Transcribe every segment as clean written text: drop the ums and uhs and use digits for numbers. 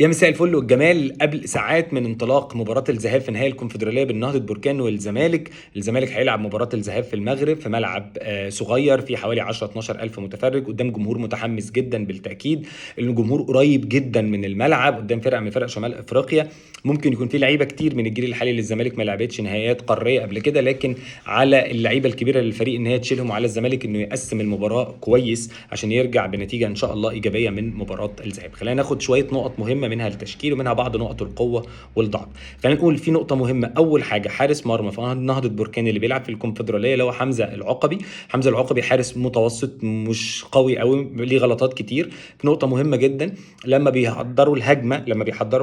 يا مساء الفل والجمال. قبل ساعات من انطلاق مباراة الذهاب في نهائي الكونفدرالية بين نهضة بركان والزمالك، الزمالك هيلعب مباراة الذهاب في المغرب في ملعب صغير فيه حوالي 10 12 ألف متفرج قدام جمهور متحمس جدا بالتأكيد. الجمهور قريب جدا من الملعب قدام فرقة من فرق شمال أفريقيا. ممكن يكون في لعيبة كتير من الجيل الحالي للزمالك ما لعبتش نهائيات قارية قبل كده، لكن على اللعيبة الكبيرة للفريق ان هي تشيلهم، وعلى الزمالك انه يقسم المباراة كويس عشان يرجع بنتيجة ان شاء الله إيجابية من مباراة الذهاب. خلينا ناخد شوية نقط مهمة منها التشكيل ومنها بعض نقط القوة والضعف. خلينا نقول في نقطة مهمة. أول حاجة حارس مرمى في نهضة بركان اللي بيلعب في الكونفدرالية اللي هو حمزة العقبي. حمزة العقبي حارس متوسط مش قوي قوي، ليه غلطات كتير. نقطة مهمة جدا، لما بيحضروا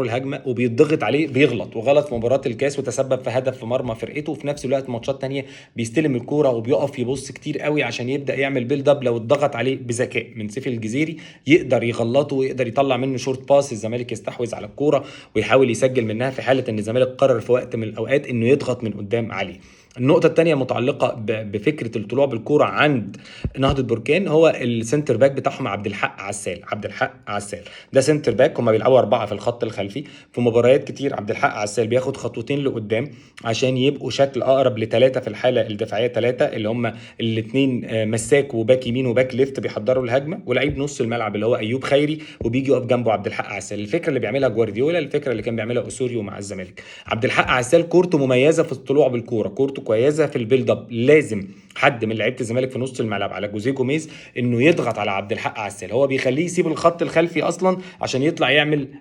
الهجمة وبيضغط عليه بيغلط، وغلط في مباراة الكاس وتسبب في هدف في مرمى فرقته، وفي نفس الوقت ماتشات تانية بيستلم الكورة وبيقف يبص كتير قوي عشان يبدأ يعمل بيلد اب. لو اتضغط عليه بذكاء من سيف الجزيري يقدر يغلطه ويقدر يطلع منه شورت باس، الزمالك يستحوذ على الكوره ويحاول يسجل منها في حاله ان الزمالك قرر في وقت من الاوقات انه يضغط من قدام عليه. النقطة الثانية متعلقة بفكرة الطلوع بالكرة عند نهضة بركان، هو السنتر باك بتاعهم عبد الحق عسال. ده سنتر باك، هما بيلعبوا 4 في الخط الخلفي. في مباريات كتير عبد الحق عسال بياخد خطوتين لقدام عشان يبقوا شكل أقرب ل3 في الحالة الدفاعية، 3 اللي هما الاثنين مساك وباك يمين وباك ليفت بيحضروا الهجمة، ولعيب نص الملعب اللي هو أيوب خيري وبيجي يقف جنبه عبد الحق عسال. الفكرة اللي بيعملها جوارديولا، الفكرة اللي كان بيعملها أوسوريو مع الزمالك. عبد الحق عسال كورته مميزة في الطلوع بالكورة، كورته كويسه في البيلد اب. لازم حد من لعيبه الزمالك في نص الملعب على جوزيه جوميز انه يضغط على عبد الحق عسال، هو بيخليه يسيب الخط الخلفي اصلا عشان يطلع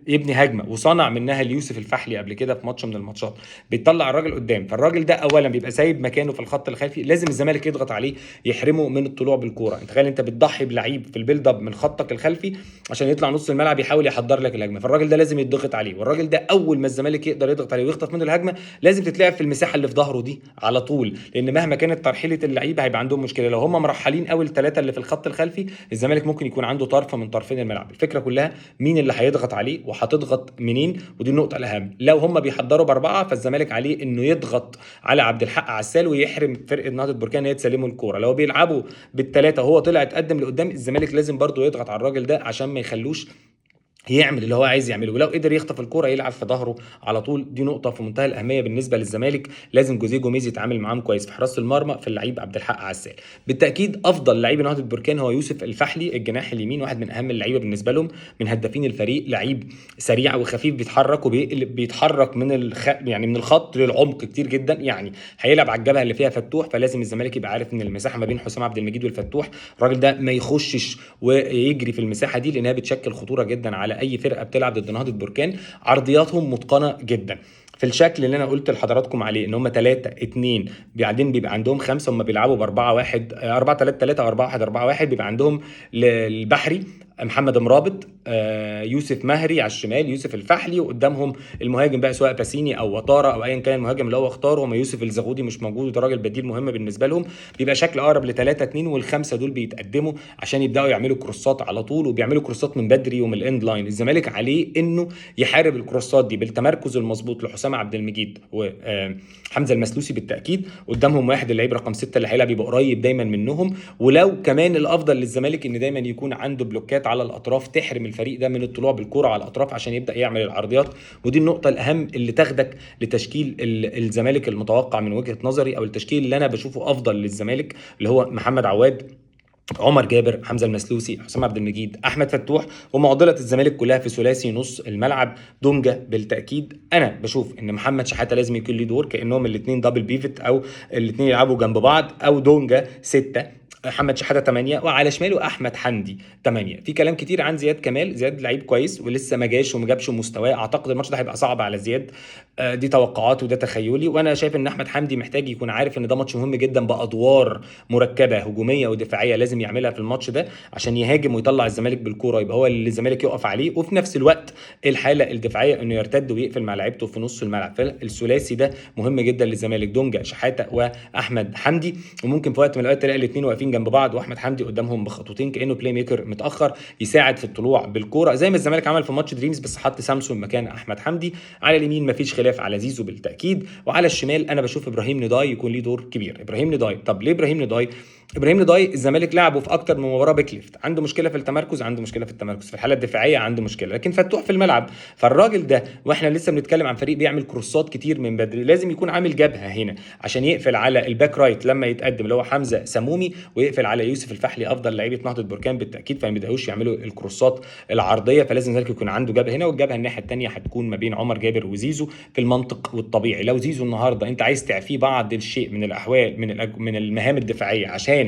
يبني هجمه، وصنع منها ليوسف الفحلي قبل كده في ماتش من الماتشات. بيطلع الراجل قدام، فالراجل ده اولا بيبقى سايب مكانه في الخط الخلفي، لازم الزمالك يضغط عليه يحرمه من الطلوع بالكوره. انت تخيل انت بتضحي بلعيب في البيلد اب من خطك الخلفي عشان يطلع نص الملعب يحاول يحضر لك الهجمه، فالراجل ده لازم يضغط عليه. والراجل ده اول ما الزمالك يقدر يضغط عليه ويخطف منه الهجمه لازم تتلعب في المساحه اللي في ظهره دي على طول، لان مهما كانت ترحيله اللعيبه هيبقى عندهم مشكله. لو هم مرحلين قوي ال3 اللي في الخط الخلفي، الزمالك ممكن يكون عنده طرف من طرفين الملعب. الفكره كلها مين اللي هيضغط عليه وهتضغط منين، ودي النقطه الاهم. لو هم بيحضروا ب4 فالزمالك عليه انه يضغط على عبد الحق عسال ويحرم فرقه نهضه بركان هي تسلمه الكوره. لو بيلعبوا بال3 وهو طلع اتقدم لقدام، الزمالك لازم برضه يضغط على الراجل ده عشان ما يخلوش يعمل اللي هو عايز يعمله، ولو قدر يخطف الكرة يلعب في ظهره على طول. دي نقطة في منتهى الأهمية بالنسبة للزمالك، لازم جوزيه جوميز يتعامل معاهم كويس في حراسة المرمى في اللعيب عبد الحق عسال. بالتأكيد أفضل لعيب نهضة بركان هو يوسف الفحلي الجناح اليمين، واحد من أهم اللعيبة بالنسبة لهم، من هدافين الفريق. لعيب سريع وخفيف، بيتحرك بيتحرك يعني من الخط للعمق كتير جدا، يعني هيلعب على الجبهة اللي فيها فتوح، فلازم الزمالك يبقى عارف ان المساحة ما بين حسام عبد المجيد والفتوح الراجل ده ما يخشش ويجري في المساحة دي، لأنها بتشكل خطورة جدا على اي فرقه بتلعب ضد نهضه بركان. عرضياتهم متقنه جدا في الشكل اللي انا قلت لحضراتكم عليه، ان هم 3-2 بعدين بيبقى عندهم 5. هم بيلعبوا ب 4-1 4-3-3 او 4-1 4-1. بيبقى عندهم البحري محمد مرابط، يوسف مهري على الشمال، يوسف الفحلي، وقدامهم المهاجم بقى سواء باسيني او وطاره او ايا كان المهاجم اللي هو اختاره. هم يوسف الزغودي مش موجود، وده راجل بديل مهم بالنسبه لهم. بيبقى شكل اقرب ل 3-2، والخمسه دول بيتقدموا عشان يبداوا يعملوا كروسات على طول، وبيعملوا كروسات من بدري ومن الاند لاين. الزمالك عليه انه يحارب الكروسات دي بالتمركز المظبوط لحسام عبد المجيد وحمزه المسلوسي. بالتاكيد قدامهم واحد اللعيب رقم 6 اللي هيلعب يبقى قريب دايما منهم. ولو كمان الافضل للزمالك ان دايما يكون عنده بلوكات على الاطراف تحرم الفريق ده من الطلوع بالكره على الاطراف عشان يبدا يعمل العرضيات. ودي النقطه الاهم اللي تاخدك لتشكيل الزمالك المتوقع من وجهه نظري، او التشكيل اللي انا بشوفه افضل للزمالك، اللي هو محمد عواد، عمر جابر، حمزه المسلوسي، حسام عبد المجيد، احمد فتوح. ومعضله الزمالك كلها في ثلاثي نص الملعب. دونجا بالتاكيد انا بشوف ان محمد شحاته لازم يكون له دور، كانهم الاثنين دبل بيفت او الاثنين يلعبوا جنب بعض، او دونجا 6 محمد شحاته 8 وعلى شماله احمد حمدي 8. في كلام كتير عن زياد كمال، زياد لعيب كويس ولسه ما جاش وما جابش مستواه، اعتقد الماتش ده هيبقى صعب على زياد. دي توقعات وده تخيلي، وانا شايف ان احمد حمدي محتاج يكون عارف ان ده ماتش مهم جدا بادوار مركبه هجوميه ودفاعيه لازم يعملها في الماتش ده عشان يهاجم ويطلع الزمالك بالكوره، يبقى هو اللي الزمالك يقف عليه، وفي نفس الوقت الحاله الدفاعيه انه يرتد ويقفل مع لعيبته في نص الملعب. فالثلاثي ده مهم جدا للزمالك، دونجا شحاته واحمد حمدي. وممكن في وقت من الاوقات تلاقي الاثنين واقفين الاثنين جنب بعض واحمد حمدي قدامهم بخطوتين كانه بلاي ميكر متاخر يساعد في الطلوع بالكوره زي ما الزمالك عمل في ماتش دريمز، بس حط سامسون مكان احمد حمدي. على اليمين مفيش خلاف على زيزو بالتاكيد، وعلى الشمال انا بشوف ابراهيم نضاي يكون ليه دور كبير. ابراهيم نضاي، طب ليه ابراهيم نضاي؟ ابراهيم نضاي الزمالك لعبه في اكتر من مباراه باك ليفت، عنده مشكله في التمركز، عنده مشكله في التمركز في الحاله الدفاعيه، عنده مشكله، لكن فتوح في الملعب. فالراجل ده واحنا لسه بنتكلم عن فريق بيعمل كروسات كتير من بدري، لازم يكون عامل جبهه هنا عشان يقفل على الباك رايت لما يتقدم اللي هو حمزه سمومي، ويقفل على يوسف الفحلي افضل لعيبه نهضه بركان بالتاكيد، فما بيبداوش يعملوا الكروسات العرضيه. فلازم ذلك يكون عنده جبهه هنا، والجبهه الناحيه الثانيه هتكون ما بين عمر جابر وزيزو في المنطق والطبيعي. لو زيزو النهارده انت عايز تعفيه بعض الشيء من الاحوال من المهام الدفاعيه عشان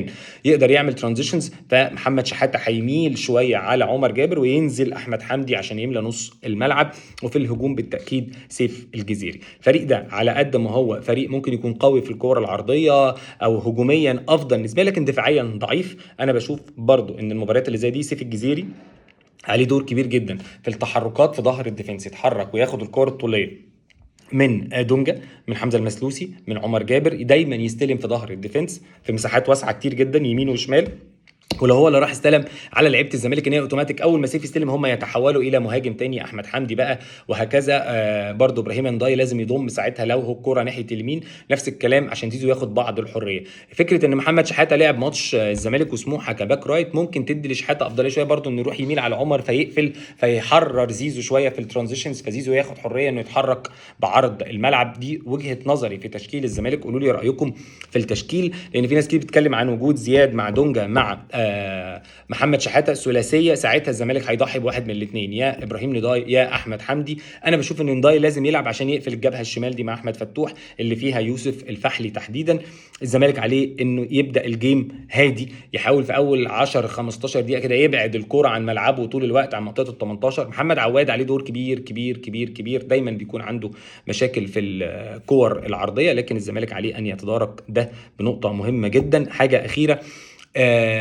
يقدر يعمل ترانزيشنز، فمحمد شحاته هيميل شويه على عمر جابر وينزل احمد حمدي عشان يملى نص الملعب. وفي الهجوم بالتاكيد سيف الجزيري. الفريق ده على قد ما هو فريق ممكن يكون قوي في الكوره العرضيه او هجوميا افضل نسبيا، لكن دفاعيا ضعيف. انا بشوف برضو ان المباريات اللي زي دي سيف الجزيري عليه دور كبير جدا في التحركات في ظهر الديفنس، يتحرك وياخد الكره الطوليه من دونجا، من حمزه المسلوسي، من عمر جابر، دايما يستلم في ظهر الديفنس في مساحات واسعه كتير جدا يمين وشمال. ولو هو اللي راح استلم على لعيبه الزمالك ان هي اوتوماتيك اول ما سيف يستلم هم يتحولوا الى مهاجم تاني احمد حمدي بقى، وهكذا. برضو ابراهيم نضاي لازم يضم ساعتها لو هو الكوره ناحيه اليمين، نفس الكلام عشان زيزو ياخد بعض الحريه. فكره ان محمد شحاته لعب ماتش الزمالك وسموحه كباك رايت ممكن تدي لشحاته افضليه شويه برضو انه يروح يميل على عمر فيقفل فيحرر زيزو شويه في الترانزيشنز، فزيزو ياخد حريه انه يتحرك بعرض الملعب. دي وجهه نظري في تشكيل الزمالك، قولوا لي رايكم في التشكيل، لان في ناس كتير بتتكلم عن وجود زياد مع دونجا مع محمد شحاته الثلاثيه. ساعتها الزمالك هيضحي بواحد من الاثنين، يا ابراهيم نضاي يا احمد حمدي. انا بشوف ان نضاي لازم يلعب عشان يقفل الجبهه الشمال دي مع احمد فتوح اللي فيها يوسف الفحلي تحديدا. الزمالك عليه انه يبدا الجيم هادي، يحاول في اول 10 15 دقيقه كده يبعد الكوره عن ملعبه طول الوقت عن منطقه ال 18. محمد عواد عليه دور كبير كبير كبير كبير، دايما بيكون عنده مشاكل في الكور العرضيه، لكن الزمالك عليه ان يتدارك ده بنقطه مهمه جدا. حاجه اخيره،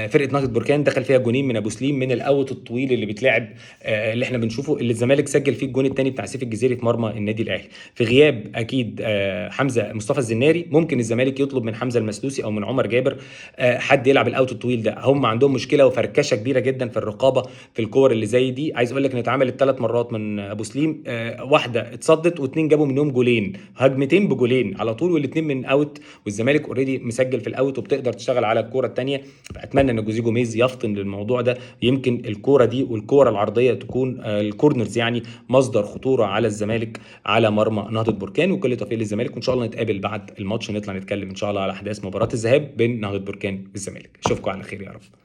فرقه نهضه بركان دخل فيها جونين من ابو سليم من الاوت الطويل اللي بيتلعب، اللي احنا بنشوفه، اللي الزمالك سجل فيه الجون الثاني بتاع سيف الجزيري في مرمى النادي الاهلي. في غياب اكيد حمزه مصطفى الزناري، ممكن الزمالك يطلب من حمزه المسلوسي او من عمر جابر حد يلعب الاوت الطويل ده. هم عندهم مشكله وفركشه كبيره جدا في الرقابه في الكور اللي زي دي. عايز اقول لك ان اتعملت 3 مرات من ابو سليم، واحده اتصدت واثنين جابوا منهم جولين، هجمتين بجولين على طول والاثنين من اوت، والزمالك اوريدي مسجل في الاوت وبتقدر تشتغل على الكوره الثانيه. فاتمنى ان جوزيه جوميز يفطن للموضوع ده، يمكن الكوره دي والكوره العرضيه تكون الكورنرز يعني مصدر خطوره على الزمالك على مرمى نهضه بركان. وكل توفيق للزمالك، وان شاء الله نتقابل بعد الماتش نطلع نتكلم ان شاء الله على احداث مباراه الذهاب بين نهضه بركان والزمالك. اشوفكم على خير يا رب.